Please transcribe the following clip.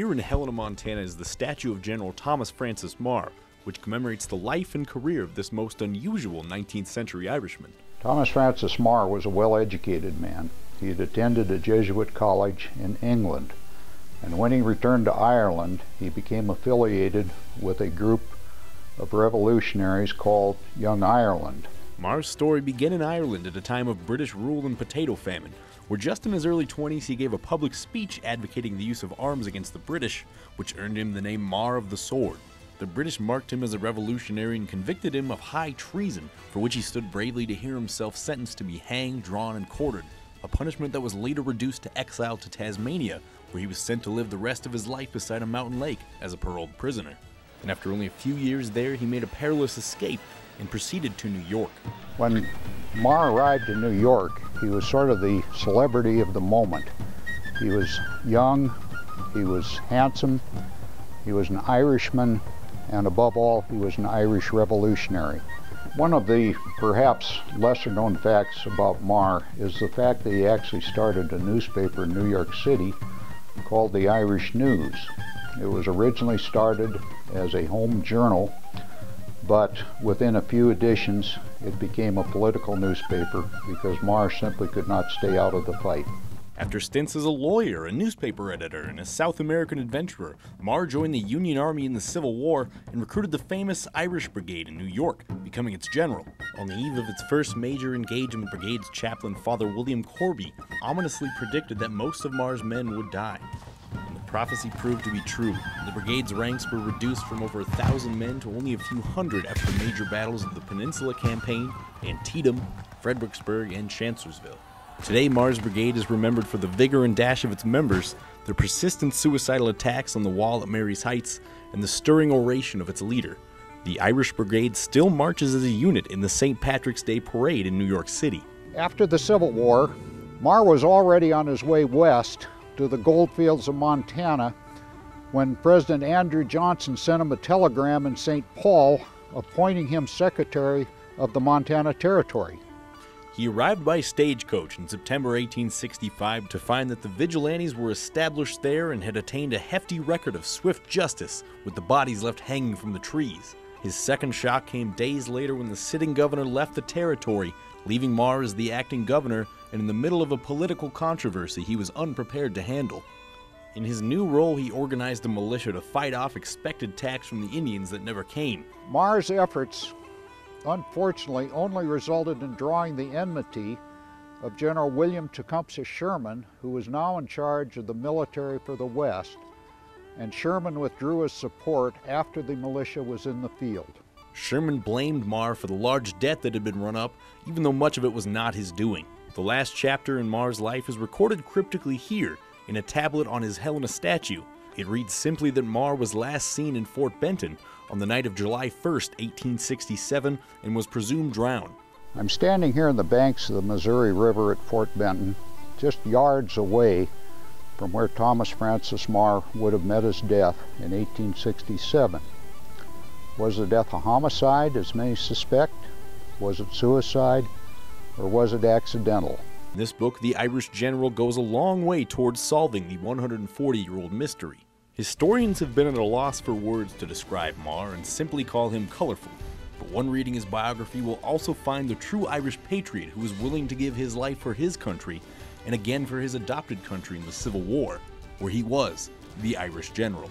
Here in Helena, Montana is the statue of General Thomas Francis Meagher, which commemorates the life and career of this most unusual 19th-century Irishman. Thomas Francis Meagher was a well-educated man. He had attended a Jesuit college in England, and when he returned to Ireland, he became affiliated with a group of revolutionaries called Young Ireland. Meagher's story began in Ireland at a time of British rule and potato famine, where just in his early 20s he gave a public speech advocating the use of arms against the British, which earned him the name Meagher of the Sword. The British marked him as a revolutionary and convicted him of high treason, for which he stood bravely to hear himself sentenced to be hanged, drawn, and quartered, a punishment that was later reduced to exile to Tasmania, where he was sent to live the rest of his life beside a mountain lake as a paroled prisoner. And after only a few years there, he made a perilous escape and proceeded to New York. When Meagher arrived in New York, he was sort of the celebrity of the moment. He was young, he was handsome, he was an Irishman, and above all, he was an Irish revolutionary. One of the perhaps lesser-known facts about Meagher is the fact that he actually started a newspaper in New York City called the Irish News. It was originally started as a home journal, but within a few editions it became a political newspaper because Meagher simply could not stay out of the fight. After stints as a lawyer, a newspaper editor, and a South American adventurer, Meagher joined the Union Army in the Civil War and recruited the famous Irish Brigade in New York, becoming its general. On the eve of its first major engagement, Brigade's chaplain, Father William Corby, ominously predicted that most of Meagher's men would die. And the prophecy proved to be true. The brigade's ranks were reduced from over 1,000 men to only a few hundred after major battles of the Peninsula Campaign, Antietam, Fredericksburg, and Chancellorsville. Today, Meagher's brigade is remembered for the vigor and dash of its members, their persistent suicidal attacks on the wall at Mary's Heights, and the stirring oration of its leader. The Irish Brigade still marches as a unit in the St. Patrick's Day Parade in New York City. After the Civil War, Meagher was already on his way west to the goldfields of Montana when President Andrew Johnson sent him a telegram in St. Paul appointing him Secretary of the Montana Territory. He arrived by stagecoach in September 1865 to find that the vigilantes were established there and had attained a hefty record of swift justice, with the bodies left hanging from the trees. His second shock came days later when the sitting governor left the territory, leaving Meagher as the acting governor and in the middle of a political controversy he was unprepared to handle. In his new role, he organized a militia to fight off expected attacks from the Indians that never came. Meagher's efforts unfortunately only resulted in drawing the enmity of General William Tecumseh Sherman, who was now in charge of the military for the West, and Sherman withdrew his support after the militia was in the field. Sherman blamed Meagher for the large debt that had been run up, even though much of it was not his doing. The last chapter in Meagher's life is recorded cryptically here in a tablet on his Helena statue. It reads simply that Meagher was last seen in Fort Benton on the night of July 1st, 1867, and was presumed drowned. I'm standing here on the banks of the Missouri River at Fort Benton, just yards away from where Thomas Francis Meagher would have met his death in 1867. Was the death a homicide, as many suspect? Was it suicide? Or was it accidental? In this book, the Irish general goes a long way towards solving the 140-year-old mystery. Historians have been at a loss for words to describe Meagher and simply call him colorful, but one reading his biography will also find the true Irish patriot who was willing to give his life for his country and again for his adopted country in the Civil War, where he was the Irish general.